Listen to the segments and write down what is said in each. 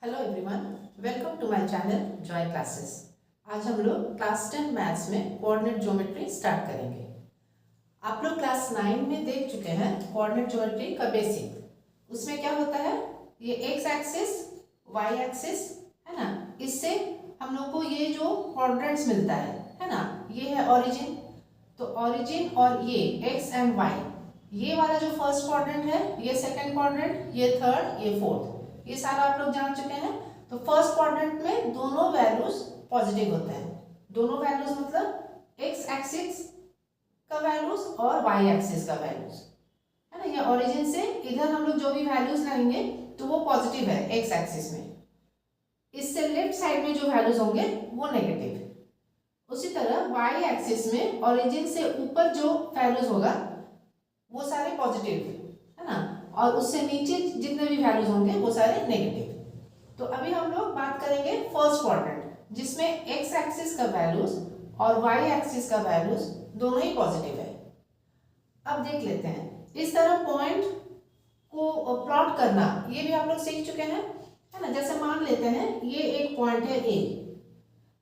Hello everyone, welcome to my channel Joy classes. आज हम लोग क्लास 10 मैथ्स में कोऑर्डिनेट ज्योमेट्री स्टार्ट करेंगे। आप लोग क्लास 9 में देख चुके हैं कोऑर्डिनेट ज्योमेट्री का बेसिक। उसमें क्या होता है, ये एक्स एक्सिस वाई एक्सिस है ना, इससे हम लोग को ये जो कोऑर्डिनेट्स मिलता है ना, ये है ओरिजिन। तो ओरिजिन और ये एक्स एंड वाई, ये वाला जो फर्स्ट क्वाड्रेंट है, ये सेकंड क्वाड्रेंट, ये थर्ड, ये फोर्थ, ये सारा आप लोग जान चुके हैं। तो फर्स्ट क्वाड्रेंट में दोनों वैल्यूज पॉजिटिव होते हैं। दोनों वैल्यूज मतलब एक्स एक्सिस का वैल्यूज और वाई एक्सिस का वैल्यूज है ना। ये ओरिजिन से इधर हम लोग जो भी वैल्यूज लाएंगे तो वो पॉजिटिव है एक्स एक्सिस में, इससे लेफ्ट साइड में जो वैल्यूज होंगे वो नेगेटिव। उसी तरह वाई एक्सिस में ओरिजिन से ऊपर जो वैल्यूज होगा वो सारे पॉजिटिव है ना, और उससे नीचे जितने भी वैल्यूज होंगे वो सारे नेगेटिव। तो अभी हम लोग बात करेंगे फर्स्ट क्वाड्रेंट, जिसमें एक्स एक्सिस का वैल्यूज और वाई एक्सिस का वैल्यूज दोनों ही पॉजिटिव है। अब देख लेते हैं, इस तरह पॉइंट को प्लॉट करना ये भी आप लोग सीख चुके हैं है ना। जैसे मान लेते हैं ये एक पॉइंट है ए,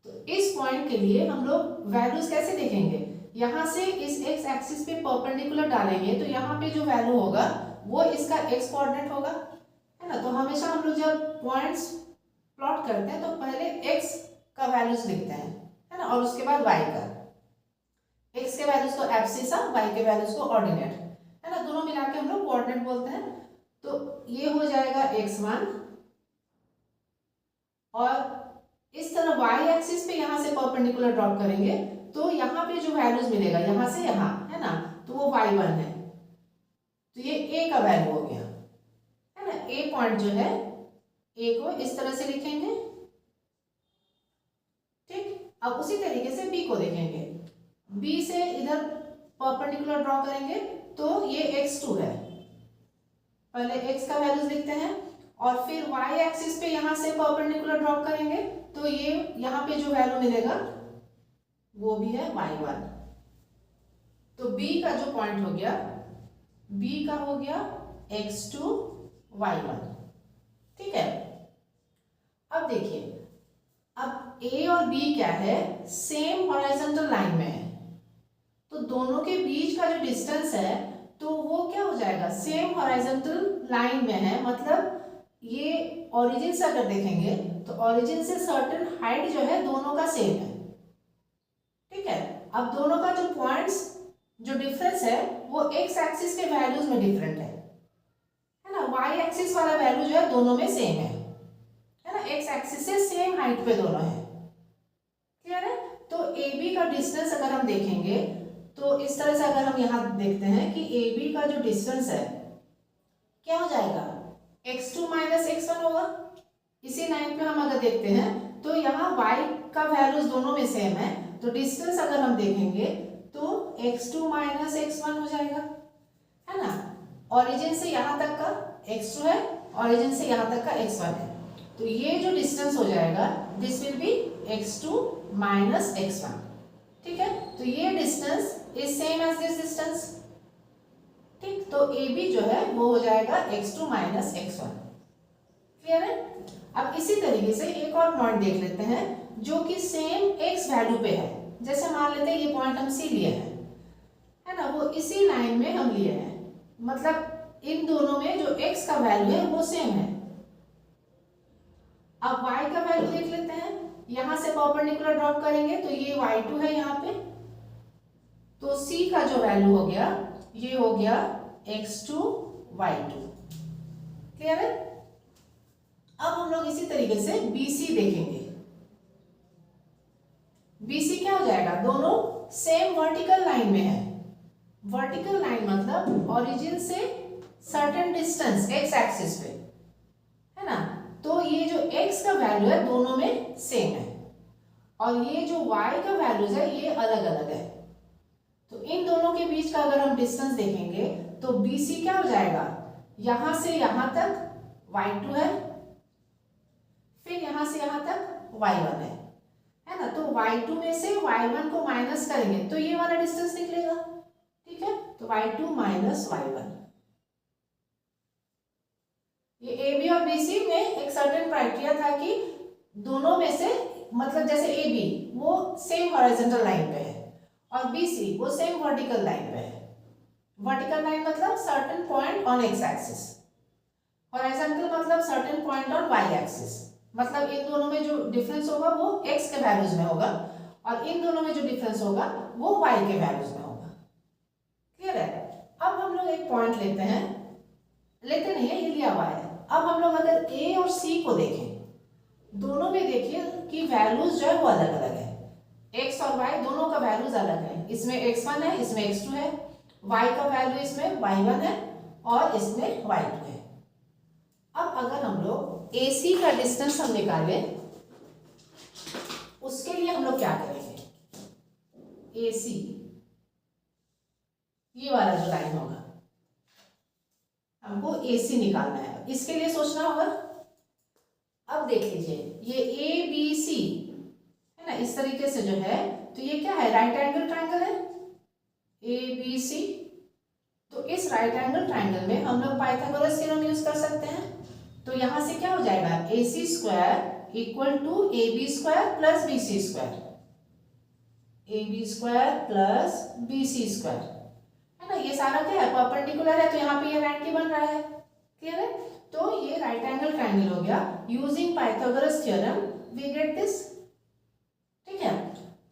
तो इस पॉइंट के लिए हम लोग वैल्यूज कैसे देखेंगे, यहां से इस एक्स एक्सिस पे परपेंडिकुलर डालेंगे तो यहाँ पे जो वैल्यू होगा वो इसका एक्स कोऑर्डिनेट होगा है ना। तो हमेशा हम लोग जब पॉइंट्स प्लॉट करते हैं तो पहले एक्स का वैल्यूज लिखते हैं है ना, और उसके बाद वाई का। एक्स के वैल्यूज को एब्सिसा, वाई के वैल्यूज को ऑर्डिनेट है ना, दोनों मिला के हम लोग कोऑर्डिनेट बोलते हैं। तो ये हो जाएगा x1, और इस तरह y एक्सिस पे यहाँ से परपेंडिकुलर ड्रॉप करेंगे तो यहाँ पे जो वैल्यूज मिलेगा यहाँ से यहाँ है ना, तो वो y1 है। तो ये a का वैल्यू हो गया है ना। a पॉइंट जो है, a को इस तरह से लिखेंगे, ठीक। अब उसी तरीके से b को देखेंगे, b से इधर परपेंडिकुलर ड्रॉ करेंगे तो ये x2 है। पहले x का वैल्यूज लिखते हैं और फिर y एक्सिस पे यहाँ से परपेंडिकुलर ड्रॉप करेंगे तो ये यहाँ पे जो वैल्यू मिलेगा वो भी है y1। तो b का जो पॉइंट हो गया, b का हो गया x2 y1, ठीक है। अब देखिए, अब a और b क्या है, सेम हॉरिजॉन्टल लाइन में है, तो दोनों के बीच का जो डिस्टेंस है तो वो क्या हो जाएगा, सेम हॉरिजॉन्टल लाइन में है। मतलब ये ओरिजिन से अगर देखेंगे तो ओरिजिन से सर्टेन हाइट जो है दोनों का सेम है, ठीक है। अब दोनों का जो पॉइंट्स जो डिफरेंस है वो एक्स एक्सिस के वैल्यूज में डिफरेंट है ना। वाई एक्सिस वाला वैल्यू जो है दोनों में सेम है ना, एक्स एक्सिस से सेम हाइट पे दोनों है, क्लियर है। तो ए बी का डिस्टेंस अगर हम देखेंगे तो इस तरह से अगर हम यहाँ देखते हैं कि ए बी का जो डिस्टेंस है क्या हो जाएगा, x2 माइनस x1 होगा। इसी लाइन पे हम अगर देखते हैं तो यहाँ y का वैल्यूज दोनों में सेम है, तो डिस्टेंस अगर हम देखेंगे तो x2 माइनस x1 हो जाएगा है ना। ओरिजिन से यहाँ तक का x2 है, ओरिजिन से यहाँ तक का x1 है, तो ये जो डिस्टेंस हो जाएगा this will be x2 minus x1, ठीक है। तो ये distance is same as this distance, ठीक। तो ए बी जो है वो हो जाएगा x2 माइनस x1, क्लियर है। अब इसी तरीके से एक और पॉइंट देख लेते हैं जो कि सेम x वैल्यू पे है। जैसे मान लेते हैं ये पॉइंट हम सी लिए हैं है ना, वो इसी लाइन में हम लिए हैं, मतलब इन दोनों में जो x का वैल्यू है वो सेम है। अब y का वैल्यू देख लेते हैं, यहां से परपेंडिकुलर ड्रॉप करेंगे तो ये y2 है यहाँ पे, तो c का जो वैल्यू हो गया ये हो गया x2 y2, क्लियर है। अब हम लोग इसी तरीके से BC देखेंगे। BC क्या हो जाएगा, दोनों सेम वर्टिकल लाइन में है। वर्टिकल लाइन मतलब ओरिजिन से सर्टेन डिस्टेंस x एक्सिस पे है ना, तो ये जो x का वैल्यू है दोनों में सेम है, और ये जो y का वैल्यूज है ये अलग अलग है। तो इन दोनों के बीच का अगर हम डिस्टेंस देखेंगे तो BC क्या हो जाएगा, यहां से यहां तक y2 है, फिर यहां से यहां तक y1 है ना। तो y2 में से y1 को माइनस करेंगे तो ये वाला डिस्टेंस निकलेगा, ठीक है। तो y2 माइनस y1, ये ए बी और बी सी में एक सर्टेन क्राइटेरिया था कि दोनों में से मतलब जैसे ए बी वो सेम हॉरिजॉन्टल लाइन पे है और बी सी वो सेम वर्टिकल लाइन पे है। वर्टिकल लाइन मतलब certain point on X axis, horizontal मतलब certain point on Y axis. मतलब इन दोनों में जो डिफरेंस होगा वो x के वैल्यूज में होगा और इन दोनों में जो डिफरेंस होगा वो y के वैल्यूज में होगा। क्लियर है? अब हम लोग एक पॉइंट लेते हैं, लेते नहीं है, ये लिया हुआ है। अब हम लोग अगर a और c को देखें, दोनों में देखिए कि वैल्यूज जो है वो अलग अलग है। x और y दोनों का वैल्यूज अलग है। इसमें x1 है, इसमें x2 है, y का वैल्यू इसमें y1 है और इसमें y2 है। अब अगर हम लोग AC का डिस्टेंस हम निकालें, उसके लिए हम लोग क्या करेंगे? AC ये वाला जो लाइन होगा हमको AC निकालना है। इसके लिए सोचना होगा। अब देख लीजिए ये ABC है ना, इस तरीके से जो है, तो ये क्या है? राइट एंगल ट्राइंगल है ABC। तो इस राइट एंगल ट्राइंगल में हम लोग पाइथागोरस थ्योरम यूज कर सकते हैं। तो यहां से क्या हो जाएगा? AC square equal to AB square plus BC square, AB square plus BC square, है ना। ये सारा क्या है? परपेंडिकुलर है, तो यहाँ पे ये 90 बन रहा है। क्लियर है? तो ये राइट एंगल ट्राइंगल हो गया। Using Pythagoras theorem we get this. ठीक है,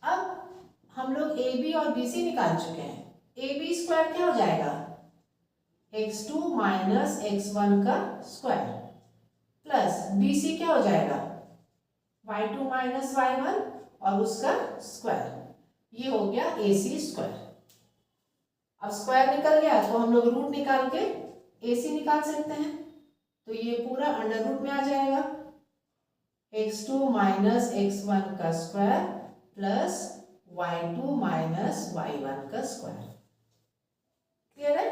अब हम लोग AB और BC निकाल चुके हैं। AB स्क्वायर क्या हो जाएगा? x2 माइनस x1 का स्क्वायर प्लस BC क्या हो जाएगा? y2 माइनस y1 और उसका स्क्वायर। ये हो गया AC स्क्वायर। अब स्क्वायर निकल गया तो हम लोग रूट निकाल के AC निकाल सकते हैं। तो ये पूरा अंडर रूट में आ जाएगा, x2 माइनस x1 का square plus y2 minus y1 का स्क्वायर। क्लियर है?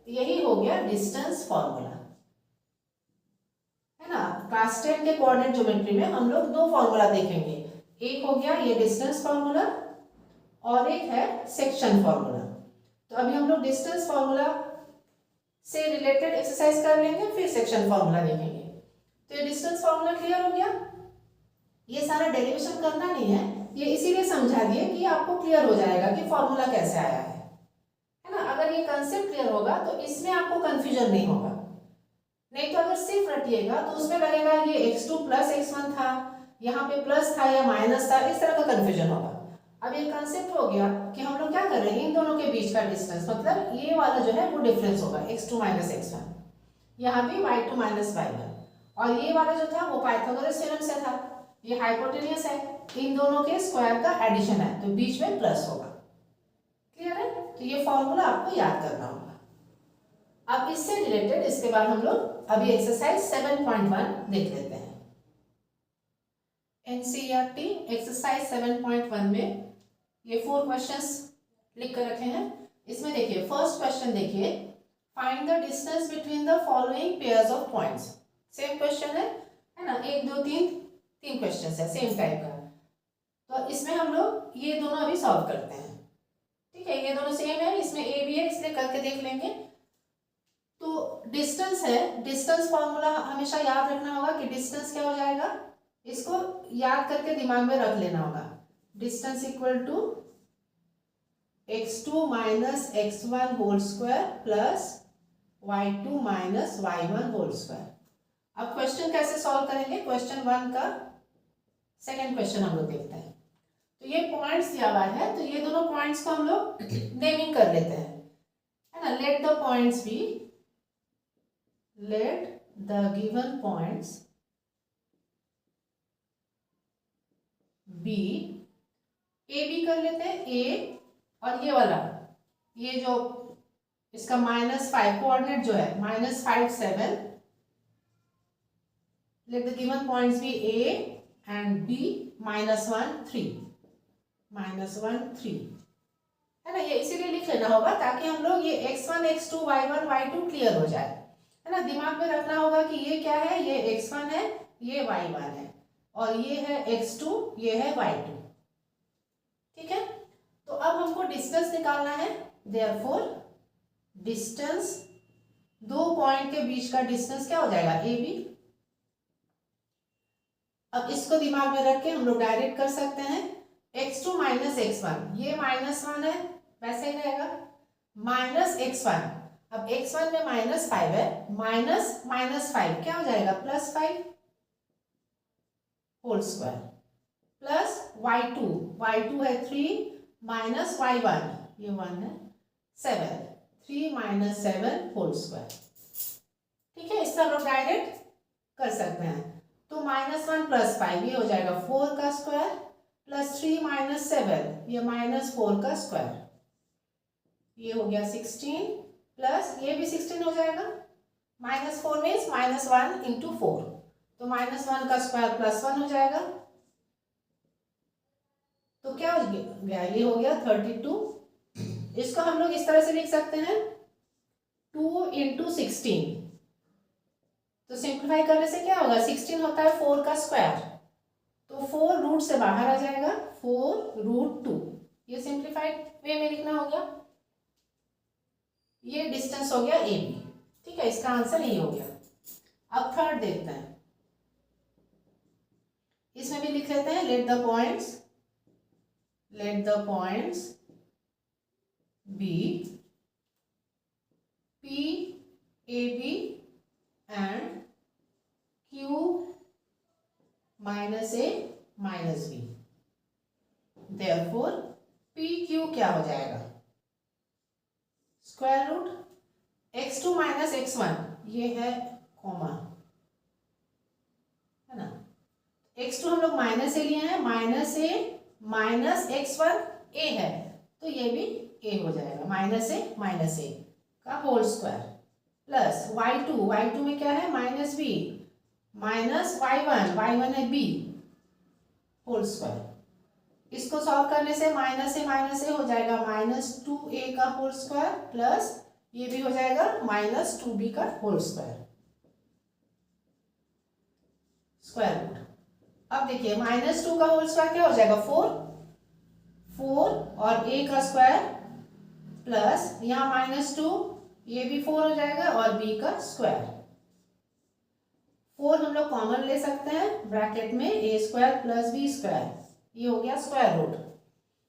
यही हो गया डिस्टेंस फॉर्मूला, है ना। क्लास 10 के कोऑर्डिनेट ज्योमेट्री में हम लोग दो फॉर्मूला देखेंगे। एक हो गया ये डिस्टेंस फॉर्मूला और एक है सेक्शन फॉर्मूला। तो अभी हम लोग डिस्टेंस फॉर्मूला से रिलेटेड एक्सरसाइज कर लेंगे, फिर सेक्शन फॉर्मूला देखेंगे। तो ये डिस्टेंस फॉर्मूला क्लियर हो गया। ये सारा डेरिवेशन करना नहीं है, ये इसीलिए समझा दिए कि आपको क्लियर हो जाएगा कि फॉर्मूला कैसे आया है ना। अगर ये कंसेप्ट क्लियर होगा तो इसमें आपको कंफ्यूजन नहीं होगा। नहीं तो अगर सिर्फ रटिएगा तो उसमें लगेगा ये x2 प्लस x1 था, यहाँ पे प्लस था या माइनस था, इस तरह का कंफ्यूजन होगा। अब ये कंसेप्ट हो गया कि हम लोग क्या कर रहे हैं, इन दोनों के बीच का डिस्टेंस, मतलब ये वाला जो है वो डिफरेंस होगा x2 माइनस x1, यहाँ पे y2 माइनस y1, और ये वाला जो था वो पाइथागोरस थ्योरम से था, ये हाइपोटेनियस है, इन दोनों के स्क्वायर का एडिशन है तो बीच में प्लस होगा। क्लियर है? तो ये फॉर्मूला आपको याद करना होगा। अब इससे रिलेटेड इसके बाद हम लोग अभी एक्सरसाइज 7.1 देख लेते हैं। एनसीईआरटी एक्सरसाइज 7.1 में ये 4 क्वेश्चंस लिख कर रखे हैं। इसमें देखिए फर्स्ट क्वेश्चन देखिए, find the distance between the following pairs of points. Same question है ना, 1 2 3 क्वेश्चंस है सेम टाइप का। तो इसमें हम लोग ये दोनों अभी सॉल्व करते हैं। ठीक है, ये दोनों सेम है, इसमें ए भी है इसलिए करके देख लेंगे। तो डिस्टेंस है, डिस्टेंस फॉर्मूला हमेशा याद रखना होगा कि डिस्टेंस क्या हो जाएगा, इसको याद करके दिमाग में रख लेना होगा। Distance equal to x2 minus x1 whole square plus y2 minus y1 whole square. अब क्वेश्चन कैसे सॉल्व करेंगे, क्वेश्चन 1 का सेकेंड क्वेश्चन हम लोग देखते हैं। तो ये पॉइंट्स दिया हुआ है, तो ये दोनों पॉइंट्स को हम लोग नेमिंग कर लेते हैं, है ना। Let the points be, let the given points be, a b कर लेते हैं a, और ये वाला ये जो इसका -5 कोऑर्डिनेट जो है -5 7, let the given points be a and b -1 3 है ना। ये इसीलिए लिख लेना होगा ताकि हम लोग ये x1 x2 y1 y2 clear हो जाए, है ना। दिमाग में रखना होगा कि ये क्या है, ये x1 है, ये y1 है, और ये है x2, ये है y2। ठीक है, तो अब हमको डिस्टेंस निकालना है। देयरफॉर डिस्टेंस दो पॉइंट के बीच का डिस्टेंस क्या हो जाएगा, ए बी। अब इसको दिमाग में रख के हम लोग डायरेक्ट कर सकते हैं, x2 माइनस x1, ये -1 है वैसे ही रहेगा, माइनस x1, अब x1 में -5 है, माइनस -5 क्या हो जाएगा, +5 होल स्क्वायर, प्लस y2 है 3 माइनस y1, ये 1 है 7, 3 माइनस 7 होल स्क्वायर। ठीक है, इससे हम लोग डायरेक्ट कर सकते हैं। तो -1 + 5 ये हो जाएगा 4 का स्क्वायर, प्लस 3 माइनस 7 ये -4 का स्क्वायर, ये हो गया 16, प्लस ये भी 16 हो जाएगा, -4 मीन्स -1 × 4, तो -1 का स्क्वायर +1 हो जाएगा, तो क्या हो गया, ये हो गया 32। इसको हम लोग इस तरह से लिख सकते हैं 2 × 16, तो सिंप्लीफाई करने से क्या होगा, 16 होता है 4 का स्क्वायर, तो 4 रूट से बाहर आ जाएगा, 4√2, ये सिंप्लीफाइड वे में लिखना हो गया। ये डिस्टेंस हो गया ए बी। ठीक है, इसका आंसर यही हो गया। अब थर्ड देखते हैं, इसमें भी लिख लेते हैं, let the points be P A B and Q minus A minus B, therefore PQ क्या हो जाएगा, square root x2 minus x1, ये है कॉमा, है ना, x2 हम लोग माइनस ए लिए हैं, minus A minus x1 a है, तो ये भी a हो जाएगा, माइनस ए का होल स्क्वायर, प्लस y2 में क्या है, माइनस बी, माइनस y1 है b होल स्क्वायर। इसको सॉल्व करने से माइनस ए हो जाएगा -2a का होल स्क्वायर, प्लस ये भी हो जाएगा -2b का होल स्क्वायर, स्क्वायर रूट। अब देखिए -2 का होल स्क्वायर क्या हो जाएगा, 4 और a का स्क्वायर, प्लस यहाँ -2, ये भी 4 हो जाएगा, और b का स्क्वायर, 4 हम लोग कॉमन ले सकते हैं, ब्रैकेट में a² + b², ये हो गया स्क्वायर रूट।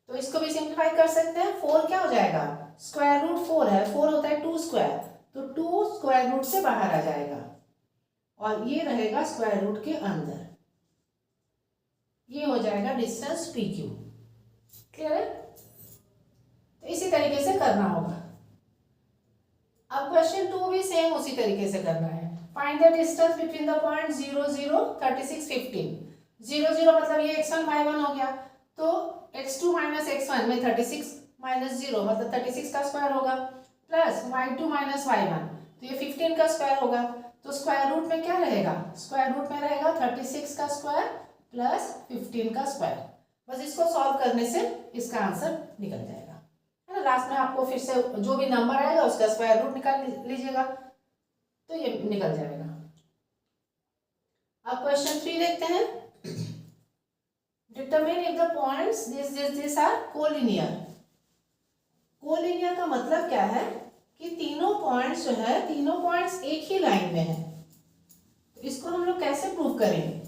तो इसको भी सिंप्लीफाई कर सकते हैं, 4 क्या हो जाएगा, स्क्वायर रूट 4 है, 4 होता है 2 स्क्वायर, तो 2 स्क्वायर रूट से बाहर आ जाएगा, और ये रहेगा स्क्वायर रूट के अंदर, ये हो जाएगा डिस्टेंस PQ। क्लियर है, तो इसी तरीके से करना होगा। अब क्वेश्चन 2 भी सेम उसी तरीके से करना है, find the distance between the point 0 0 36 15, 0 0 मतलब ये x1 y1 हो गया, तो x2 माइनस x1 में 36 माइनस 0 मतलब 36 का स्क्वायर होगा, प्लस y2 माइनस y1, तो ये 15 का स्क्वायर होगा, तो स्क्वायर रूट में क्या रहेगा, स्क्वायर रूट में रहेगा 36 का स्क्वायर प्लस 15 का स्क्वायर। बस इसको सॉल्व करने से इसका आंसर निकल जाएगा, है ना। लास्ट में आपको फिर से जो भी नंबर आएगा उसका स्क्वायर रूट निकाल लीजिएगा, तो ये निकल जाएगा। अब क्वेश्चन 3 देखते हैं, determine if the points this are collinear. Collinear का मतलब क्या है कि तीनों पॉइंट्स जो है, तीनों पॉइंट्स एक ही लाइन में है, तो इसको हम लोग कैसे प्रूव करेंगे।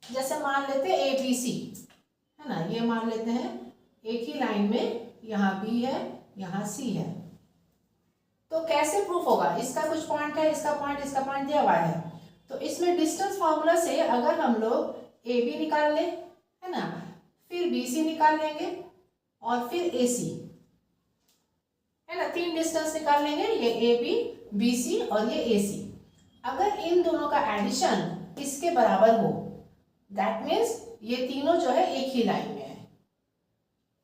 जैसे मान लेते हैं ABC, है ना, ये मान लेते हैं एक ही लाइन में, यहाँ B है यहाँ C है, तो कैसे प्रूफ होगा, इसका कुछ पॉइंट है, इसका पॉइंट दिया हुआ है, तो इसमें डिस्टेंस फार्मूला से अगर हम लोग AB निकाल ले, है ना, फिर BC निकाल लेंगे और फिर AC, है ना, 3 डिस्टेंस निकाल लेंगे, ये AB BC और ये AC। अगर इन दोनों का एडिशन इसके बराबर हो, दैट मीन्स ये तीनों जो है एक ही लाइन में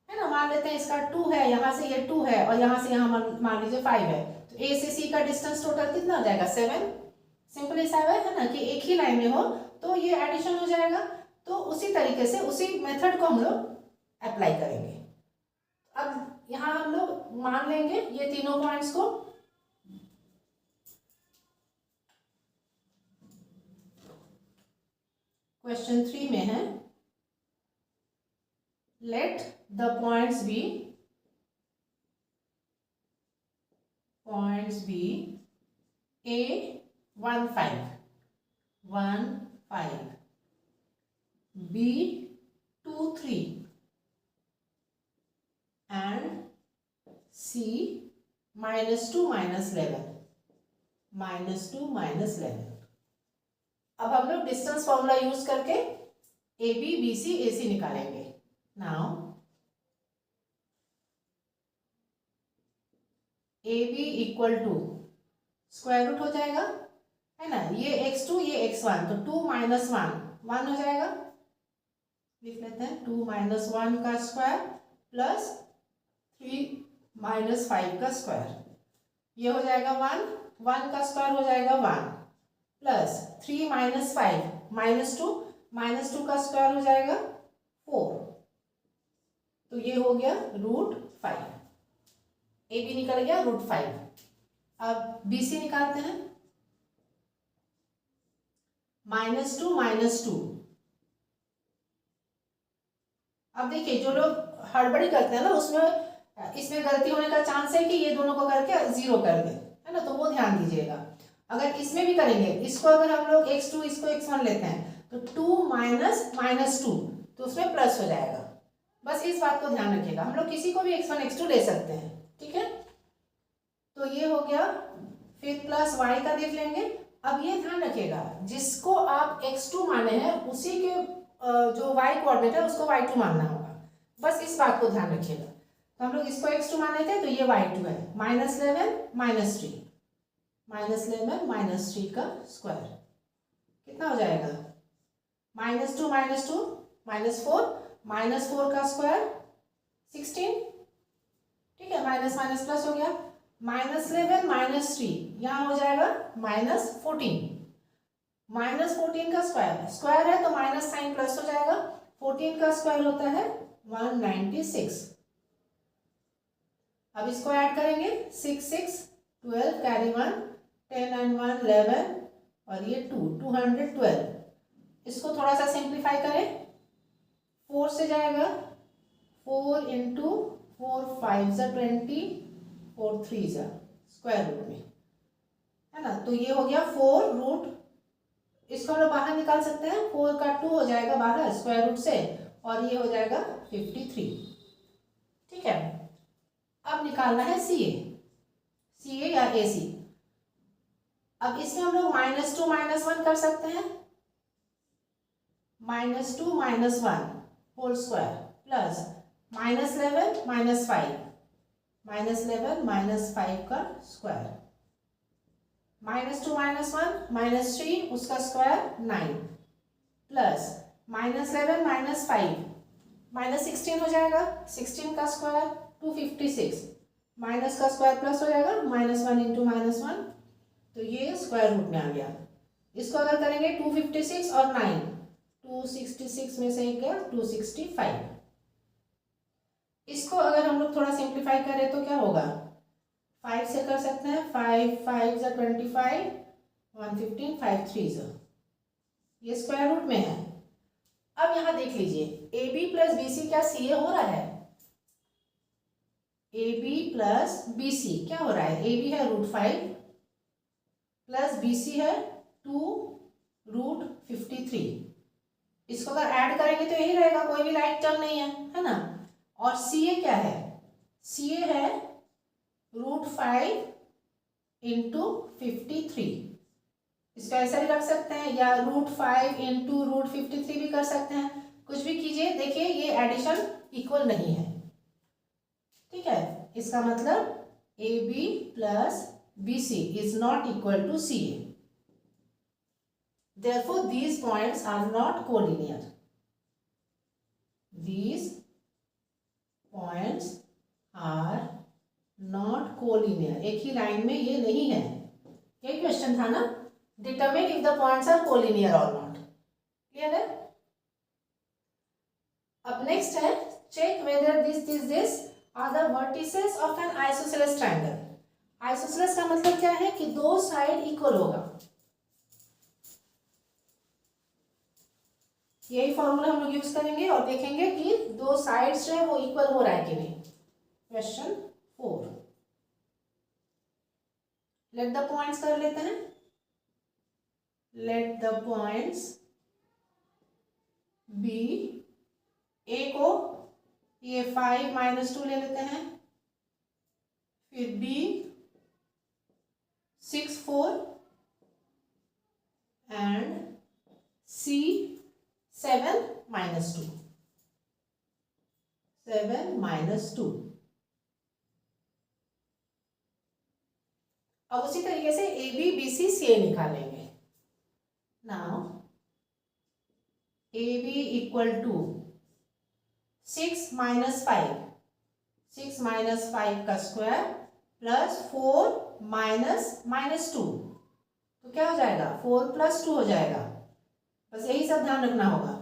है ना। मान लेते हैं इसका 2 है, यहाँ से ये 2 है, और यहाँ से यहाँ मान लीजिए 5 है, तो A से C का डिस्टेंस टोटल कितना हो जाएगा, 7। सिंपली 7 है ना, कि एक ही लाइन में हो तो ये एडिशन हो जाएगा। तो उसी तरीके से उसी मेथड को हम लोग अप्लाई करेंगे। अब यहाँ हम लोग मान लेंगे ये तीनों पॉइंट्स को, क्वेश्चन 3 में है, let the points be A 1 5 B 2 3 and C -2 -11 -2 -11। अब हम लोग डिस्टेंस फॉर्मूला यूज करके A B B C A C निकालेंगे। Now A B equal to square root हो जाएगा, है ना, ये x2 ये x1, तो 2 - 1 1 हो जाएगा। लिख लेते हैं 2 - 1 का स्क्वायर प्लस 3 - 5 का स्क्वायर, ये हो जाएगा 1 1 का स्क्वायर हो जाएगा 1 प्लस 3 - 5 -2 का स्क्वायर हो जाएगा 4, तो ये हो गया √5। ए बी निकल गया √5। अब बी सी निकालते हैं। -2 अब देखिए जो लोग हड़बड़ी करते हैं ना, उसमें इसमें गलती होने का चांस है कि ये दोनों को करके 0 कर दे, है ना, तो वो ध्यान दीजिएगा। अगर इसमें भी करेंगे, इसको अगर हम लोग x2 इसको x1 लेते हैं तो 2 - -2 तो उसमें प्लस हो जाएगा। बस इस बात को ध्यान रखिएगा। हम लोग किसी को भी x1 x2 ले सकते हैं, ठीक है। तो ये हो गया, फिर प्लस y का देख लेंगे। अब ये ध्यान रखिएगा, जिसको आप x2 माने हैं उसी के जो y कोऑर्डिनेट है उसको y2 मानना होगा। बस इस बात को ध्यान रखिएगा। तो हम लोग इसको x2 माने थे तो ये y2 है। -11 -3 का स्क्वायर कितना हो जाएगा? -2 -4 का स्क्वायर 16, ठीक है, माइनस माइनस प्लस हो गया। -11 -3 यहाँ हो जाएगा -14। -14 का स्क्वायर है तो माइनस साइन प्लस हो जाएगा। 14 का स्क्वायर होता है 196। अब इसको ऐड करेंगे, 6 6 12 कैरी 1 10 and 1 11 और ये 2 212। इसको थोड़ा सा सिंप्लीफाई करें, 4 से जाएगा 4 × 4 5 20 4 3 स्क्वायर रूट में, है ना। तो ये हो गया 4 रूट, इसको हम लोग बाहर निकाल सकते हैं। 4 का 2 हो जाएगा बाहर स्क्वायर रूट से और ये हो जाएगा 53, ठीक है। अब निकालना है सी ए या ए सी। अब इसमें हम लोग -2 -1 कर सकते हैं। -2 -1 होल स्क्वायर प्लस -11 -5 -11 -5 का स्क्वायर, -2 -1 -3 उसका स्क्वायर 9 प्लस -11 -5 -16 हो जाएगा। 16 का स्क्वायर 256, माइनस का स्क्वायर प्लस हो जाएगा, -1 × -1, तो ये स्क्वायर रूट में आ गया। इसको अगर करेंगे 256 और 9, 266 में से एक गया 265। इसको अगर हम लोग थोड़ा सिंप्लीफाई करें तो क्या होगा? 5 से कर सकते हैं, 5 5 = 25 115 5 3 ये स्क्वायर रूट में है। अब यहाँ देख लीजिए, A B plus B C क्या सी ए हो रहा है? A B plus B C क्या हो रहा है? ए बी है √5 प्लस बी सी है 2√53। इसको अगर ऐड करेंगे तो यही रहेगा, कोई भी राइट टर्म नहीं है ना। और सी ए क्या है? सी ए है √5 × 53। इसको ऐसा भी रख सकते हैं या √5 × √53 भी कर सकते हैं, कुछ भी कीजिए। देखिए ये एडिशन इक्वल नहीं है, ठीक है। इसका मतलब A B plus B C is not equal to C A. Therefore, these points are not collinear. These points are not collinear. एक ही लाइन में ये नहीं है। ये क्वेश्चन था ना, determine if the points are collinear or not. Clear है? अब नेक्स्ट है, check whether this are the vertices of an isosceles triangle. Isosceles का मतलब क्या है कि दो साइड इक्वल होगा। यही फॉर्मूला हम लोग यूज करेंगे और देखेंगे कि दो साइड्स जो है वो इक्वल हो रहा है कि नहीं। क्वेश्चन 4, लेट द पॉइंट्स कर लेते हैं। लेट द पॉइंट्स बी, ए को ये 5 - 2 ले लेते हैं, फिर बी 6 4 एंड सी 7 - 2, 7 - 2। अब उसी तरीके से A B B C C A निकालेंगे। Now A B equal to 6 - 5, 6 - 5 का स्क्वायर प्लस 4 - 2, तो क्या हो जाएगा 4 + 2 हो जाएगा। बस यही सब ध्यान रखना होगा,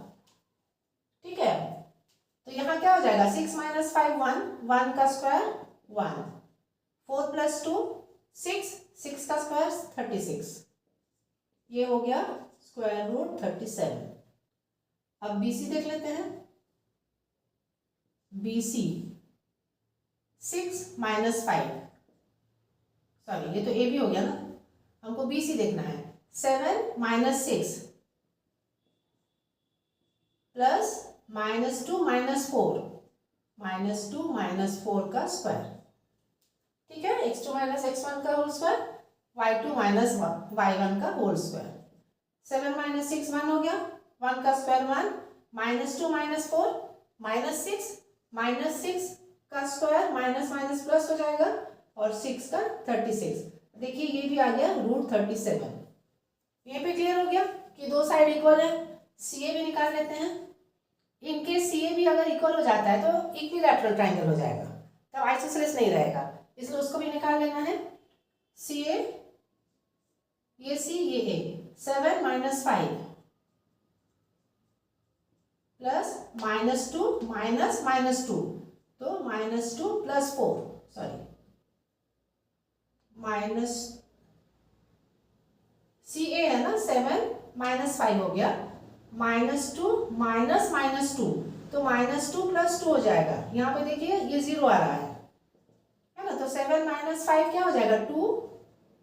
ठीक है। तो यहाँ क्या हो जाएगा 6 - 5 1 का स्क्वायर 1, 4 + 2 6, 6 का स्क्वायर 36, ये हो गया √37। अब BC देख लेते हैं। BC 6 - 5, सॉरी ये तो AB हो गया ना, हमको BC देखना है। 7 - 6 प्लस -2 - 4, -2 - 4 का स्क्वायर, ठीक है। x2 - x1 का होल स्क्वायर, y2 - y1 का होल स्क्वायर। 7 - 6 1 हो गया, 1 का स्क्वायर 1, -2 - 4 -6, -6 का स्क्वायर माइनस प्लस हो जाएगा, और 6 का 36। देखिए ये भी आ गया √37। ये पे क्लियर हो गया कि दो साइड इक्वल है। CA भी निकाल लेते हैं। इनकेस CA भी अगर इक्वल हो जाता है तो इक्विलैटरल ट्राइंगल हो जाएगा, तब आइसोसेलेस नहीं रहेगा, इसलिए उसको भी निकाल लेना है। CA, ये C ये A, 7 - 5 प्लस -2 -2, तो -2 + 4, सॉरी माइनस CA है ना 7 - 5 हो गया, -2 -2, तो -2 + 2 हो जाएगा। यहाँ पे देखिए ये 0 आ रहा है ना, तो 7 - 5 क्या हो जाएगा 2,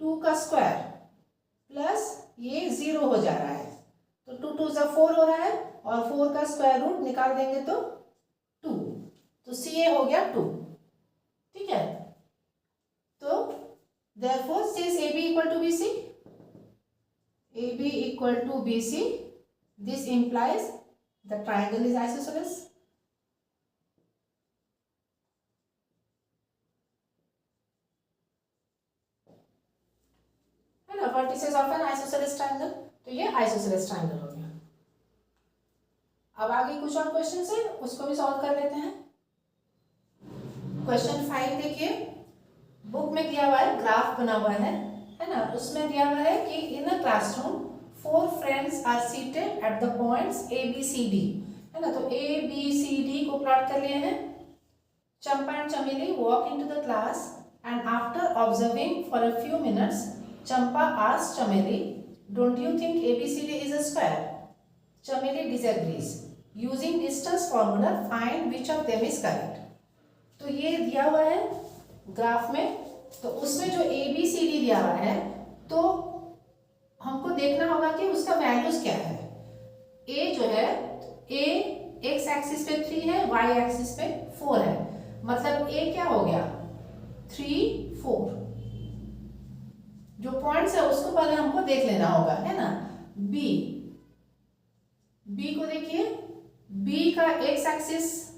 2 का स्क्वायर प्लस ये 0 हो जा रहा है, तो 2 2 = 4 हो रहा है, और 4 का स्क्वायर रूट निकाल देंगे तो 2, तो CA हो गया 2, ठीक है। तो therefore since AB = BC, AB = BC, this implies the triangle is isosceles। है ना, vertices of an isosceles triangle, तो ये isosceles triangle हो गया। अब आगे कुछ और क्वेश्चन है, उसको भी सॉल्व कर लेते हैं। क्वेश्चन 5 देखिए, बुक में दिया हुआ है, ग्राफ बना हुआ है ना, उसमें दिया हुआ है कि in a classroom 4 friends are seated at the points ABCD, है ना, तो ABCD को प्लॉट कर लिए हैं। Champa and Chameli walk into the class and after observing for a few minutes Champa asked Chameli, don't you think ABCD is a square? Chameli disagrees, using distance formula find which of them is correct. तो ये दिया हुआ है graph में, तो उसमें जो ABCD दिया हुआ है, तो हमको देखना होगा कि उसका वैल्यूज क्या है। A जो है, A x एक्सिस पे 3 है, y एक्सिस पे 4 है, मतलब A क्या हो गया 3 4। जो पॉइंट्स है उसको पहले हमको देख लेना होगा, है ना। B को देखिए, B का x एक्सिस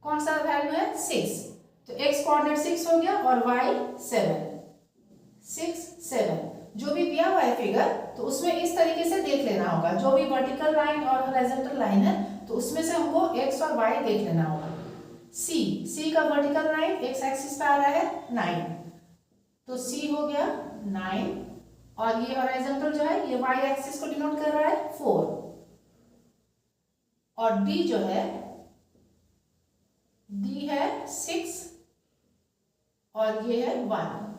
कौन सा वैल्यू है 6, तो x कोऑर्डिनेट 6 हो गया, और y 7, 6 7। जो भी दिया हुआ है फिगर, तो उसमें इस तरीके से देख लेना होगा, जो भी वर्टिकल लाइन और हॉरिजॉन्टल लाइन है, तो उसमें से हमको x और y देख लेना होगा। C का वर्टिकल लाइन x एक्सिस पे आ रहा है 9, तो C हो गया 9, और ये हॉरिजॉन्टल जो है ये y एक्सिस को डिनोट कर रहा है 4, और D जो है, D है 6, और ये है 1।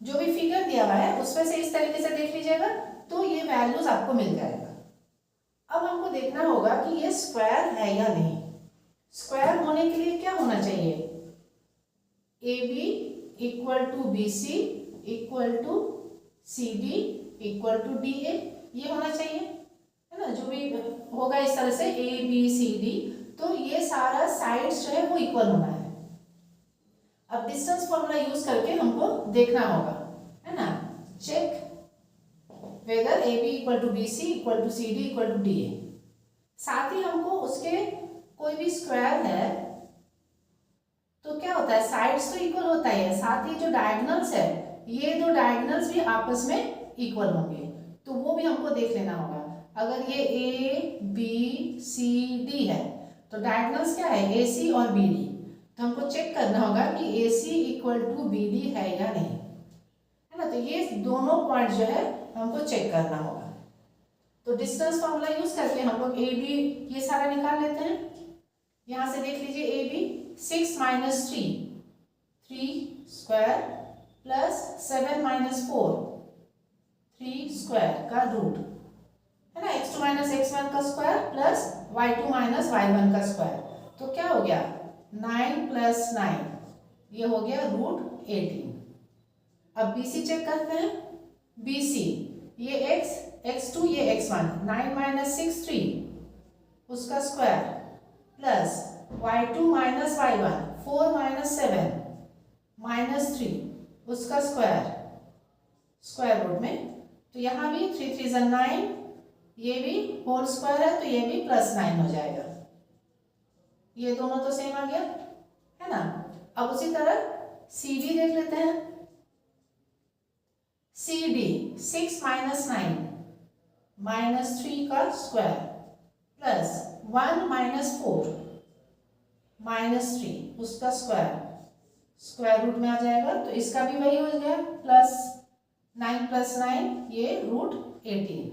जो भी फिगर दिया हुआ है उसमें से इस तरीके से देख लीजिएगा, तो ये वैल्यूज आपको मिल जाएगा। अब हमको देखना होगा कि ये स्क्वायर है या नहीं। स्क्वायर होने के लिए क्या होना चाहिए, AB = BC equal to C D equal to D A, ये होना चाहिए, है ना। जो भी होगा इस तरह से ए बी सी डी, तो ये सारा साइड्स जो है वो इक्वल होना है। अब डिस्टेंस फॉर्मूला यूज करके हमको देखना होगा, है ना। Check whether A B equal to B C equal to C D equal to D A. साथ ही हमको उसके कोई भी स्क्वायर है तो क्या होता है, साइड्स तो इक्वल होता ही है, साथ ही जो डायगोनल्स है ये दो डायगोनल्स भी आपस में इक्वल होंगे, तो वो भी हमको देख लेना होगा। अगर ये ए बी सी डी है तो डायगोनल्स क्या है, ए सी और बी डी, तो हमको चेक करना होगा कि ए C equal to B D है या नहीं, है ना। तो ये दोनों पॉइंट जो है हमको चेक करना होगा। तो डिस्टेंस फॉर्मूला यूज करके हम लोग ए बी ये सारा निकाल लेते हैं। यहां से देख लीजिए A B 6 minus 3 square plus 7 minus 4 3 square का रूट, है ना। x2 माइनस x1 का square plus y2 minus y1 का स्क्वायर, तो क्या हो गया 9 प्लस 9, ये हो गया रूट 18। अब BC चेक करते हैं। BC ये x x2 ये x1, 9 माइनस 6 3 उसका square plus y2 minus y1 4 minus 7 minus 3 उसका स्क्वायर रूट में, तो यहाँ भी 3 3 = 9, ये भी होल स्क्वायर है तो ये भी प्लस 9 हो जाएगा। ये दोनों तो सेम आ गया, है ना। अब उसी तरह सी डी देख लेते हैं। सी डी 6 माइनस 9 माइनस 3 का स्क्वायर प्लस 1 माइनस 4 माइनस 3 उसका स्क्वायर रूट में आ जाएगा, तो इसका भी वही हो गया प्लस 9 प्लस 9 ये रूट 18।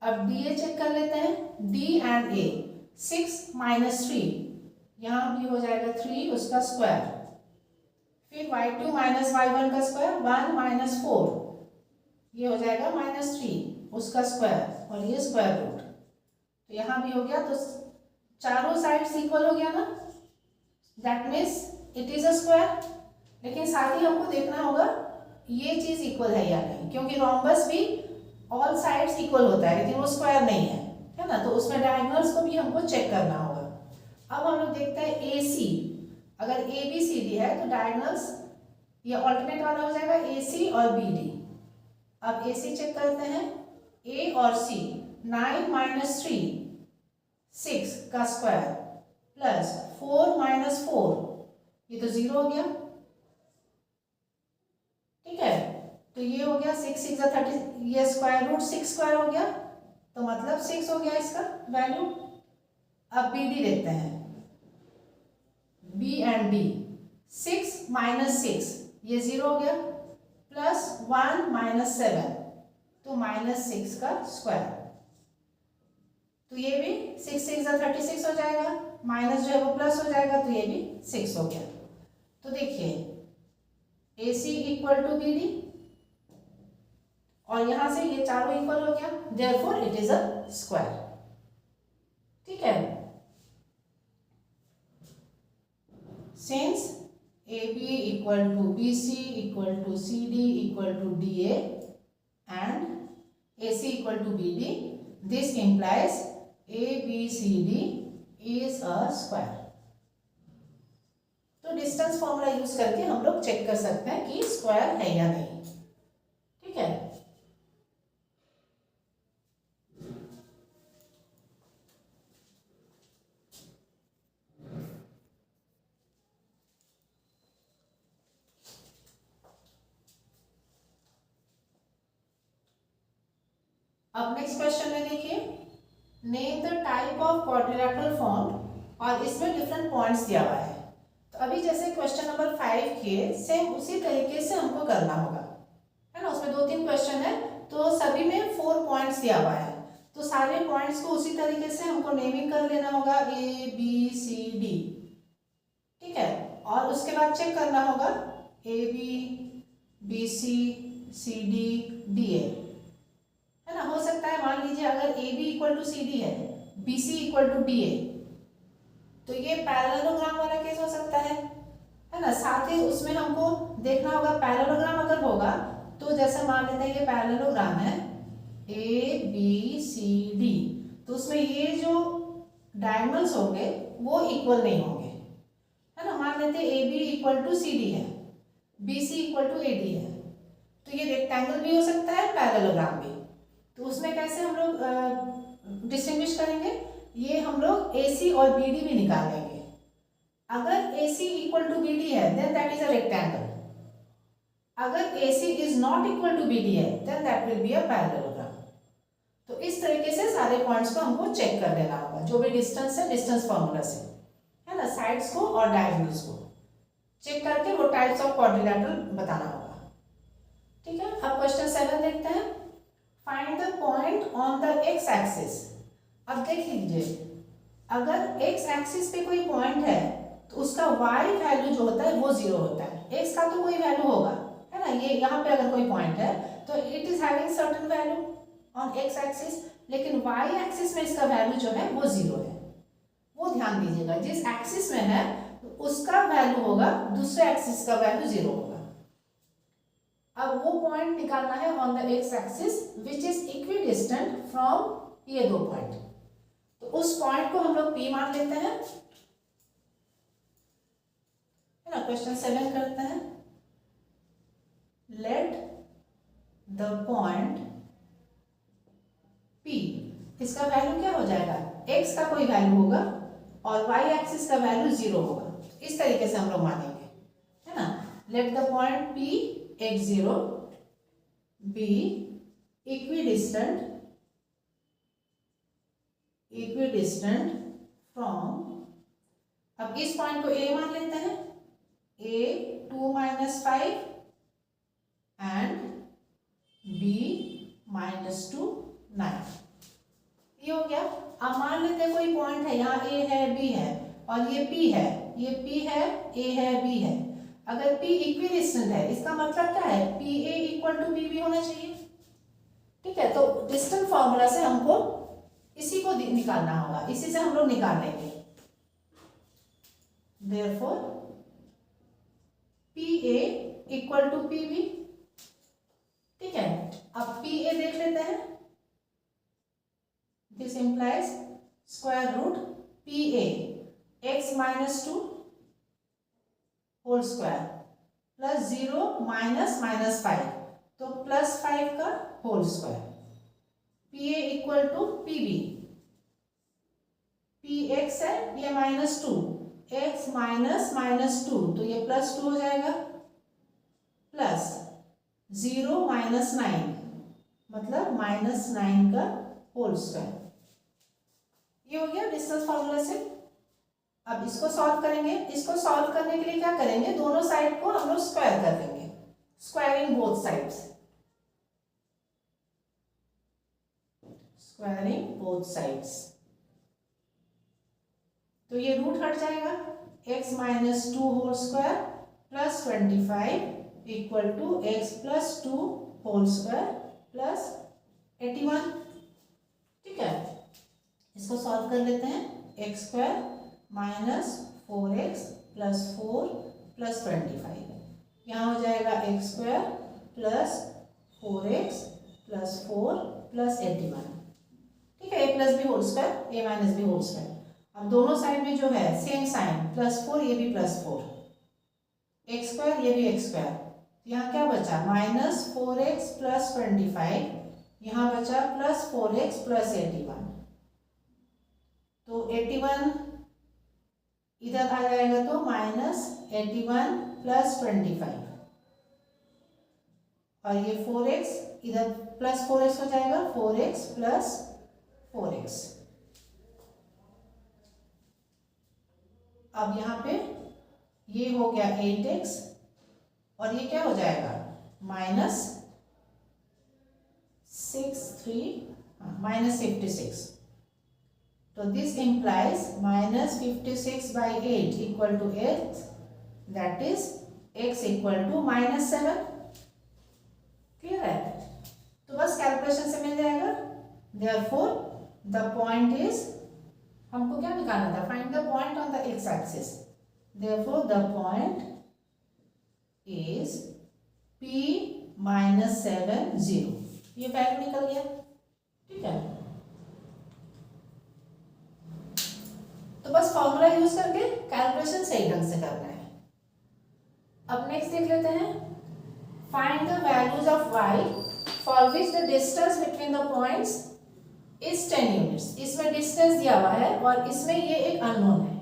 अब डी ए चेक कर लेते हैं। डी एंड ए 6 माइनस 3, यहाँ भी हो जाएगा 3 उसका स्क्वायर, फिर y2 माइनस y1 का स्क्वायर 1 माइनस 4, ये हो जाएगा माइनस 3 उसका स्क्वायर और ये स्क्वायर रूट, तो यहाँ भी हो गया। तो चारों साइड्स इक्वल हो गया ना, that means it is a square. लेकिन साथ ही हमको देखना होगा ये चीज इक्वल है या नहीं, क्योंकि रोम्बस भी ऑल साइड्स इक्वल होता है लेकिन वो स्क्वायर नहीं है ना, तो उसमें डायगोनल्स को भी हमको चेक करना होगा। अब हम लोग देखते हैं ए सी, अगर ए बी सी डी है तो डायगोनल्स ये ऑल्टरनेट वाला हो जाएगा ए सी और बी डी। अब ए सी चेक करते हैं। ए और सी 9 माइनस 3 6 का स्क्वायर प्लस 4 माइनस 4, ये तो 0 हो गया, ठीक है। तो ये हो गया 6 6 = 30, ये स्क्वायर रूट 6 स्क्वायर हो गया, तो मतलब 6 हो गया इसका वैल्यू। अब बी डी देखते हैं। बी एंड डी 6 माइनस 6 ये 0 हो गया, प्लस 1 माइनस 7 तो माइनस 6 का स्क्वायर, तो ये भी 6 6 = 36 हो जाएगा, माइनस जो है वो प्लस हो जाएगा, तो ये भी 6 हो गया। तो देखिए A C equal to B D, और यहां से ये चारों इक्वल हो गया, therefore it is a square, ठीक है। Since A B equal to B C equal to C D equal to D A and A C equal to B D, this implies A B C D is a square. तो distance formula use करके हम लोग check कर सकते हैं कि square है या नहीं, ठीक है। अब नेक्स्ट क्वेश्चन में देखिए, name the type of quadrilateral form, और इसमें डिफरेंट पॉइंट्स दिया हुआ है। तो अभी जैसे क्वेश्चन नंबर 5 के सेम उसी तरीके से हमको करना होगा, है ना। उसमें 2-3 क्वेश्चन है तो सभी में 4 पॉइंट्स दिया हुआ है, तो सारे पॉइंट्स को उसी तरीके से हमको नेमिंग कर लेना होगा ए बी सी डी, ठीक है। और उसके बाद चेक करना होगा A B C C D D A, है ना। हो सकता है मान लीजिए अगर A B equal to C D है, B C equal to D A, तो ये पैरेललोग्राम वाला केस हो सकता है, है ना। साथ ही उसमें हमको देखना होगा पैरेललोग्राम अगर होगा तो जैसे मान लेते हैं ये पैरेललोग्राम है ABCD, तो उसमें ये जो डायगोनल्स होंगे वो इक्वल नहीं होंगे, है ना। मान लेते हैं AB इक्वल टू CD है, BC इक्वल टू AD है, तो ये रेक्टेंगल भी हो सकता है पैरेललोग्राम भी। तो उसमें कैसे हम लोग डिस्टिंग्विश करेंगे, ये हम लोग AC और BD भी निकाल लेंगे। अगर AC इक्वल टू BD है then that is a rectangle, अगर AC is not equal to BD है then that will be a parallelogram. तो इस तरीके से सारे पॉइंट्स को हमको चेक कर लेना होगा, जो भी डिस्टेंस है डिस्टेंस फॉर्मूला से, है ना, साइड्स को और डायगोनल्स को चेक करके वो टाइप्स ऑफ क्वाड्रिलेटरल बताना होगा। ठीक है, अब क्वेश्चन 7 देखते हैं। Find the point on the x axis. अब देख लीजिए, अगर एक्स एक्सिस पे कोई पॉइंट है तो उसका y वैल्यू जो होता है वो 0 होता है। x का तो कोई वैल्यू होगा, है ना, ये यहाँ पे अगर कोई पॉइंट है तो it is having certain value on x axis, लेकिन y एक्सिस में इसका वैल्यू जो है वो 0 है। वो ध्यान दीजिएगा, जिस एक्सिस में है तो उसका वैल्यू होगा, दूसरे एक्सिस का वैल्यू 0 होगा। अब वो पॉइंट निकालना है on the x axis which is equidistant from ये दो पॉइंट। तो उस पॉइंट को हम लोग P मान लेते हैं, है ना। क्वेश्चन 7 करते हैं। लेट द पॉइंट P, इसका वैल्यू क्या हो जाएगा, x का कोई वैल्यू होगा और y एक्सिस का वैल्यू 0 होगा। इस तरीके से हम लोग मानेंगे, है ना। Let the point P x0 be equidistant from, अब इस पॉइंट को A मान लेते हैं, A 2 - 5 एंड B -2 9, ये हो गया। अब मान लेते हैं कोई पॉइंट है, यहाँ A है B है और ये P है, ये P है A है B है। अगर P इक्विडिस्टेंट है इसका मतलब क्या है, PA इक्वल टू PB होना चाहिए। ठीक है, तो डिस्टेंस फॉर्मूला से हमको इसी को निकालना होगा, इसी से हम लोग निकाल लेंगे। Therefore PA equal to PB। ठीक है, अब PA देख लेते हैं। This implies square root PA x -2 whole square plus 0 -5, तो +5 का whole square. PA equal to PB, PX है ये -2, x -2 तो ये +2 हो जाएगा, प्लस 0 -9 मतलब -9 का होल स्क्वायर। ये हो गया डिस्टेंस फॉर्मूला से। अब इसको सॉल्व करेंगे। इसको सॉल्व करने के लिए क्या करेंगे, दोनों साइड को हम लोग स्क्वायर कर देंगे, squaring both sides, squaring both sides. तो ये रूट हट जाएगा, x -2 whole square plus 25 equal to x +2 whole square plus 81। ठीक है, इसको सॉल्व कर लेते हैं। x² -4x + 4 + 25, यहाँ हो जाएगा x² + 4x + 4 + 81। ठीक है, a + b whole square, a - b whole square. अब दोनों साइड में जो है सेम साइन, +4 ये भी +4, x² ये भी x², यहाँ क्या बचा -4x + 25, यहाँ बचा +4x + 81, तो 81 इधर आ जाएगा तो -81 + 25 और ये 4x इधर +4x हो जाएगा, 4x + 4x। अब यहाँ पे ये हो गया 8x और ये क्या हो जाएगा -56, तो this implies -56/8 equal to x, that is x equal to -7। Clear है, तो बस कैलकुलेशन से मिल जाएगा। देयरफॉर द पॉइंट इज, हमको क्या निकालना था, find the point on the x axis. Therefore the point is p minus 7 0। ये वैल्यू निकल गया, ठीक है। तो बस फॉर्मूला यूज करके कैलकुलेशन सही ढंग से करना है। अब नेक्स्ट देख लेते हैं, find the values of y for which the distance between the points is 10 units. इसमें डिस्टेंस दिया हुआ है और इसमें ये एक अननोन है।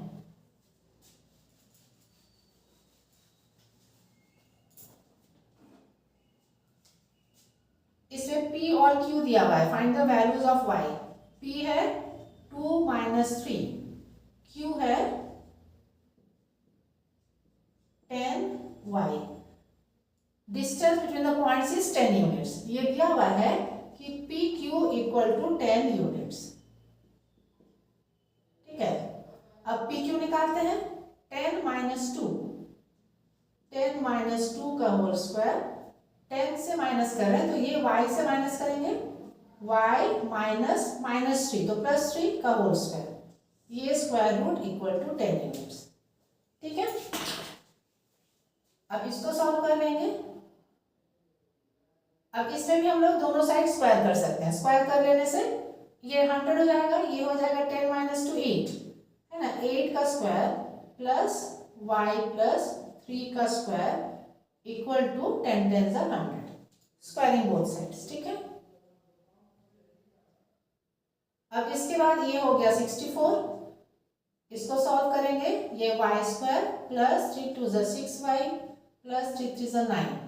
इसमें p और q दिया हुआ है। Find the values of y। p है 2 माइनस 3, q है 10y। Distance between the points is 10 units. ये दिया हुआ है कि P Q equal to 10 units, ठीक है। अब पी क्यू निकालते हैं। 10 माइनस 2, 10 माइनस 2 का होल स्क्वायर, 10 से माइनस कर रहे हैं तो ये y से माइनस करेंगे, y माइनस माइनस 3 तो प्लस 3 का होल स्क्वायर, ये square root equal to 10 units, ठीक है। अब इसको सॉल्व कर लेंगे। अब इसमें भी हम लोग दोनों साइड स्क्वायर कर सकते हैं। स्क्वायर कर लेने से ये 100 हो जाएगा, ये हो जाएगा 10 माइनस 2 8, है ना। 8 का स्क्वायर प्लस y प्लस 3 का square equal to 10 10 100, squaring both sides, ठीक है। अब इसके बाद ये हो गया 64, इसको सॉल्व करेंगे। ये y square plus 3 2 6y plus 3 3 9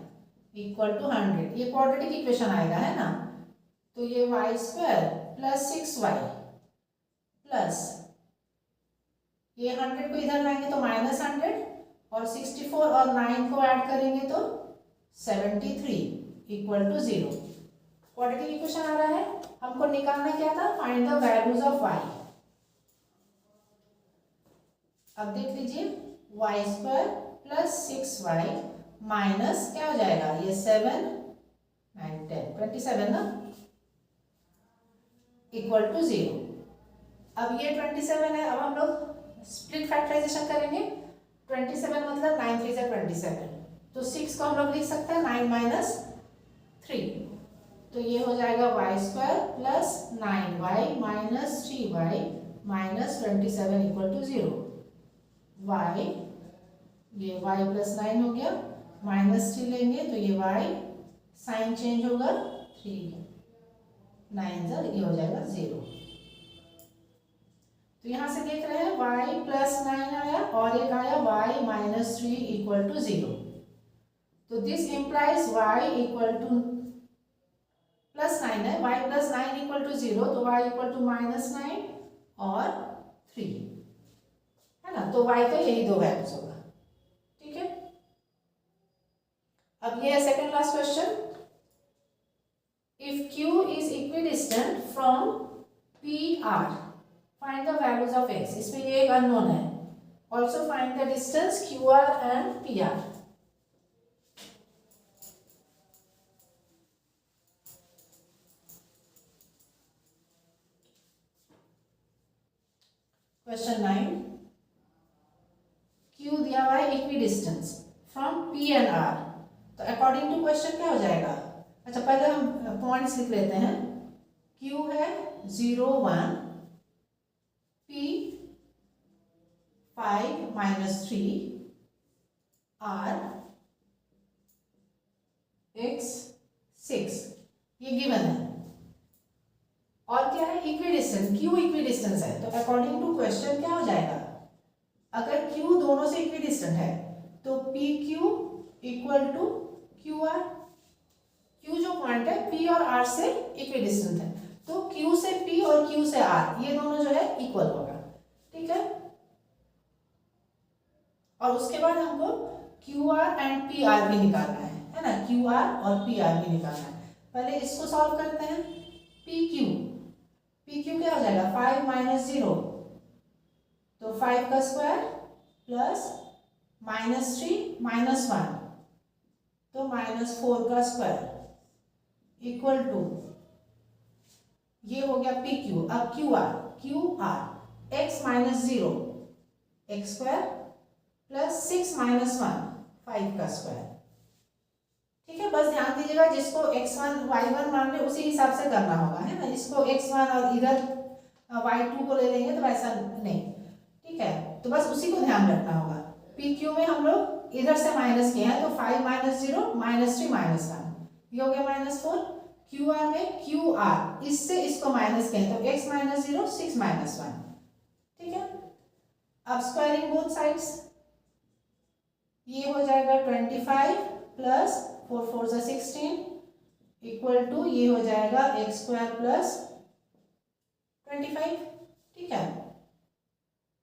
equal to 100, ये क्वाड्रेटिक इक्वेशन आएगा, है ना। तो ये y square plus 6y plus ये 100 को इधर लाएंगे तो माइनस 100 और 64 और 9 को ऐड करेंगे तो 73 इक्वल टू 0। क्वाड्रेटिक इक्वेशन आ रहा है। हमको निकालना क्या था, find the values of y। अब देख लीजिए, y square plus 6y minus क्या हो जाएगा, ये 7 9 10 27 ना, इक्वल टू 0। अब ये 27 है। अब हम लोग स्प्लिट फैक्टराइजेशन करेंगे। 27 मतलब 9 3 से 27, तो 6 को हम लोग लिख सकते हैं 9 माइनस 3, तो ये हो जाएगा y square plus 9y minus 3y minus 27 equal to 0। y, ये y प्लस 9 हो गया, माइनस 3 लेंगे तो ये y साइन चेंज होगा, 3 9 ये हो जाएगा 0। तो यहां से देख रहे हैं y प्लस 9 आया और एक आया y माइनस 3 इक्वल टू 0। तो this implies y equal to plus 9 है, y प्लस 9 इक्वल टू 0, तो y इक्वल टू माइनस 9 और 3, है ना। तो y का यही दो वैल्यूज होगा, ठीक है। अब ये है second last question. If q is equidistant from PR, find the values of x। इसमें ये एक अननोन है। Also find the distance QR and PR। Question 9, Q दिया हुआ है equidistance from P and R। तो अकॉर्डिंग टू क्वेश्चन क्या हो जाएगा, अच्छा पहले हम पॉइंट्स लिख लेते हैं। Q है 0 1, P 5 माइनस 3, R X 6, ये गिवन है। और क्या है, इक्विडिस्टेंस, Q इक्विडिस्टेंस है। तो अकॉर्डिंग टू क्वेश्चन क्या हो जाएगा, अगर Q दोनों से इक्विडिस्टेंट है तो PQ equal to QR। Q जो पॉइंट है P और R से इक्विडिस्टेंट है, तो Q से P और Q से R ये दोनों जो है इक्वल होगा, ठीक है। और उसके बाद हमको QR एंड PR भी निकालना है ना। QR और PR भी निकालना है। पहले इसको सॉल्व करते हैं। PQ क्या हो जाएगा, 5 माइनस 0, तो 5 का स्क्वायर प्लस माइनस 3 माइनस 1, तो माइनस 4 का स्क्वायर इक्वल टू, ये हो गया PQ। अब QR x minus 0 x square plus 6 minus 1 5 का स्क्वायर ठीक है, बस ध्यान दीजिएगा जिसको x1 y1 मान ले उसी हिसाब से करना होगा, है ना। इसको x1 और इधर y2 को ले लेंगे तो ऐसा नहीं, ठीक है। तो बस उसी को ध्यान रखना होगा। पी क्यू में हम लोग इधर से माइनस किए हैं तो 5 माइनस 0 माइनस 3 माइनस 1 ये हो गया -4। क्यू आर में क्यू आर इससे इसको माइनस किए तो x माइनस 0 6 माइनस 1, ठीक है। अब स्क्वायरिंग बोथ साइड्स, ये हो जाएगा 25 प्लस 4 4 जा 16 इक्वल टू ये हो जाएगा x स्क्वायर प्लस 25, ठीक है।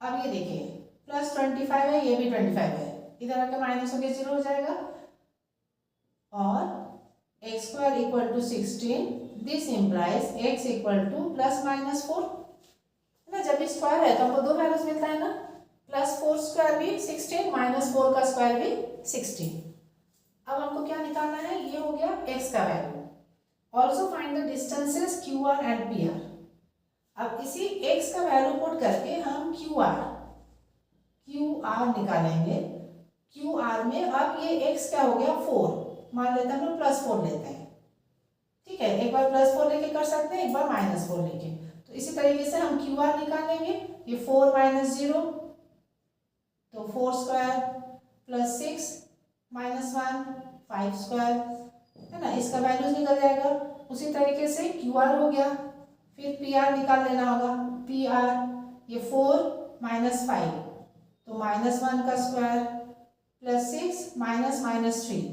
अब ये देखिए प्लस 25 है, ये भी 25 है, इधर आके माइनस हो गया 0 हो जाएगा और x square equal to 16, this implies x equal to plus minus 4, है ना। जब भी स्क्वायर है तो हमको दो वैल्यूज मिलता है ना, प्लस 4 स्क्वायर भी 16 माइनस 4 का स्क्वायर भी 16। अब हमको क्या निकालना है, ये हो गया x का value. Also find the distances QR and PR। अब इसी x का वैल्यू पुट करके हम QR निकालेंगे। QR में अब ये x क्या हो गया 4, मान लेते हैं हम लोग +4 लेते हैं, ठीक है। एक बार +4 लेके कर सकते हैं, एक बार -4 लेके। तो इसी तरीके से हम QR निकालेंगे। ये 4 माइनस 0 तो 4 स्क्वायर प्लस 6 माइनस 1 5 स्क्वायर, है ना, इसका वैल्यूज निकल जाएगा। उसी तरीके से QR हो गया, फिर PR निकाल लेना होगा। PR ये 4 माइनस 5 तो -1 का स्क्वायर प्लस 6 माइनस -3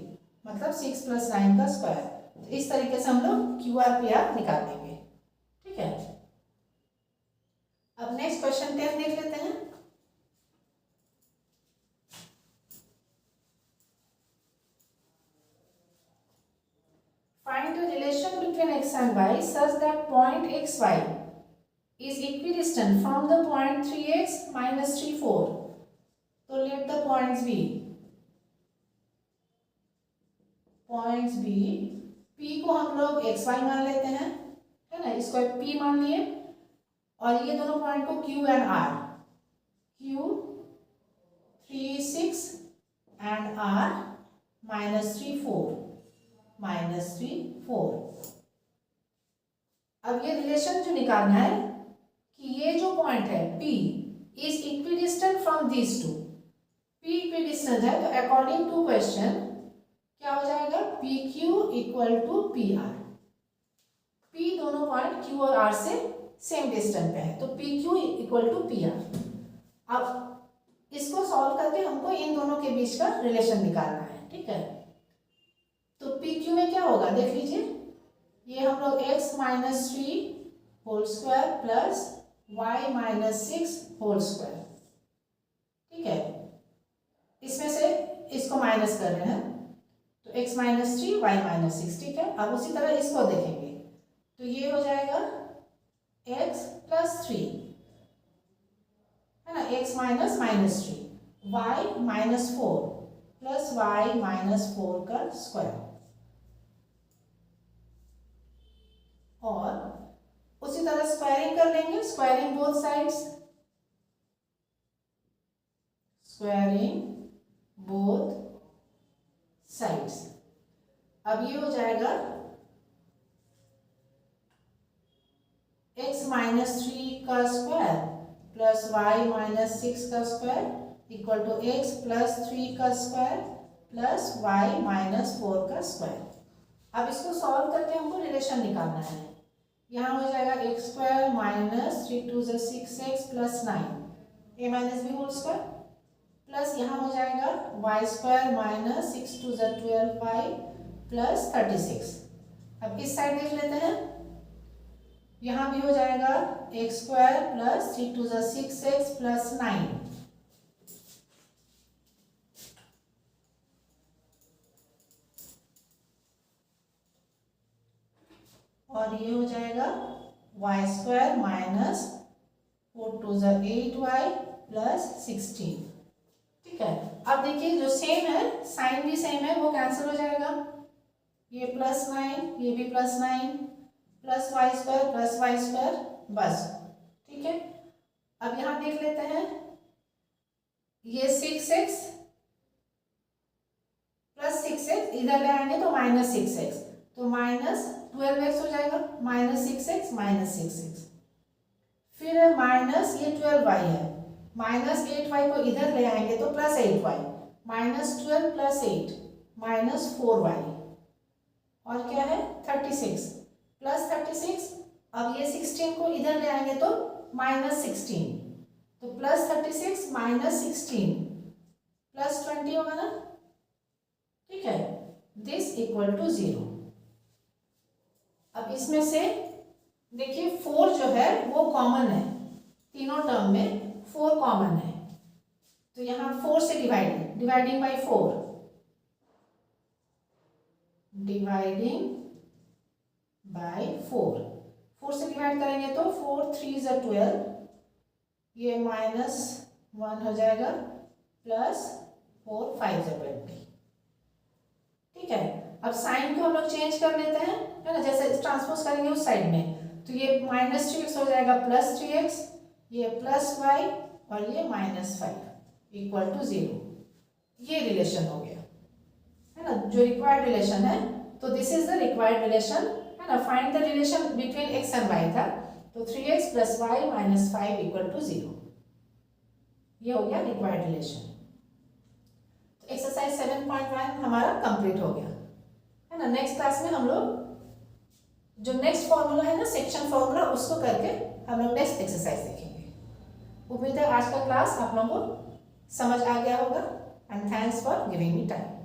मतलब 6 + 9 का स्क्वायर। तो इस तरीके से हम लोग QR PR निकाल देंगे, ठीक है। अब नेक्स्ट क्वेश्चन 10 देख लेते हैं। Find the relation between x and y such that point xy is equidistant from the point 3x minus 3 4. So let the points be P को हम लोग xy मान लेते हैं, है ना, इसको P मान लिए और ये दोनों पॉइंट को Q and R, Q 3 6 and R -3 4। अब ये रिलेशन जो निकालना है कि ये जो पॉइंट है P is equidistant from these two. P equidistant है तो अकॉर्डिंग टू क्वेश्चन क्या हो जाएगा, PQ equal to PR। P दोनों पॉइंट Q और R से सेम डिस्टेंस पे है तो PQ इक्वल टू PR। अब इसको सॉल्व करके हमको इन दोनों के बीच का रिलेशन निकालना है, ठीक है। तो PQ में क्या होगा देख लीजिए, ये हम लोग x minus 3 whole square plus y minus 6 whole square, ठीक है। इसमें से इसको माइनस कर रहे हैं तो x माइनस 3 y माइनस 6, ठीक है। अब उसी तरह इसको देखेंगे तो ये हो जाएगा x प्लस 3, है ना, x minus -3 y minus 4 plus y minus 4 का स्क्वायर। और उसी तरह स्क्वायरिंग कर लेंगे, squaring both sides, squaring both sides. अब ये हो जाएगा x माइनस 3 का स्क्वायर प्लस y माइनस 6 का square equal to x plus 3 का स्क्वायर प्लस y माइनस 4 का स्क्वायर। अब इसको सॉल्व करके हमको रिलेशन निकालना है। यहाँ हो जाएगा x स्क्वायर माइनस 3 2 जा 6x plus 9 a minus b whole square plus यहाँ हो जाएगा y स्क्वायर माइनस 6 2 जा 12y प्लस 36। अब इस साइड देख लेते हैं, यहाँ भी हो जाएगा x स्क्वायर प्लस 3 2 जा 6x प्लस 9 और ये हो जाएगा y स्क्वायर माइनस 4 2 जा 8y प्लस 16, ठीक है। अब देखिए जो सेम है साइन भी सेम है वो कैंसिल हो जाएगा, ये प्लस 9 ये भी प्लस 9 प्लस y स्क्वायर बस, ठीक है। अब यहाँ देख लेते हैं ये 6x प्लस 6x इधर ले आएंगे तो माइनस 6x, तो माइनस 12x हो जाएगा, माइनस 6x माइनस 6x। फिर है माइनस ये 12y है, माइनस 8y को इधर ले आएंगे तो plus 8y, minus 12 plus 8 minus 4y। और क्या है 36 प्लस 36, अब ये 16 को इधर ले आएंगे तो माइनस 16, तो प्लस 36 माइनस 16 प्लस 20 होगा ना, ठीक है, दिस इक्वल टू 0। अब इसमें से देखिए 4 जो है वो कॉमन है, तीनों टर्म में 4 कॉमन है, तो यहाँ 4 से डिवाइडिंग बाय 4, डिवाइडिंग बाय 4 से डिवाइड करेंगे तो 4 3 ज़ा 12, ये माइनस 1 हो जाएगा, प्लस 4 5 ज़ा 20, ठीक है। अब साइन को हम लोग चेंज कर लेते हैं, है ना, जैसे ट्रांसपोज करेंगे उस साइड में, तो ये माइनस 3x हो जाएगा प्लस 3x, ये प्लस y और ये माइनस 5 इक्वल टू 0। ये रिलेशन हो गया, है ना, जो रिक्वायर्ड रिलेशन है। तो this is the required relation, है ना। Find the relation between x and y था, तो 3x plus y minus 5 equal to 0, ये हो गया रिक्वायर्ड रिलेशन। तो एक्सरसाइज 7.1 हमारा कंप्लीट हो गया, है ना। नेक्स्ट क्लास में हम लोग जो नेक्स्ट फॉर्मूला है ना, सेक्शन फॉर्मूला, उसको करके हम लोग नेक्स्ट एक्सरसाइज देखेंगे। उम्मीद है आज का क्लास आप लोगों को समझ आ गया होगा, and thanks for giving me time.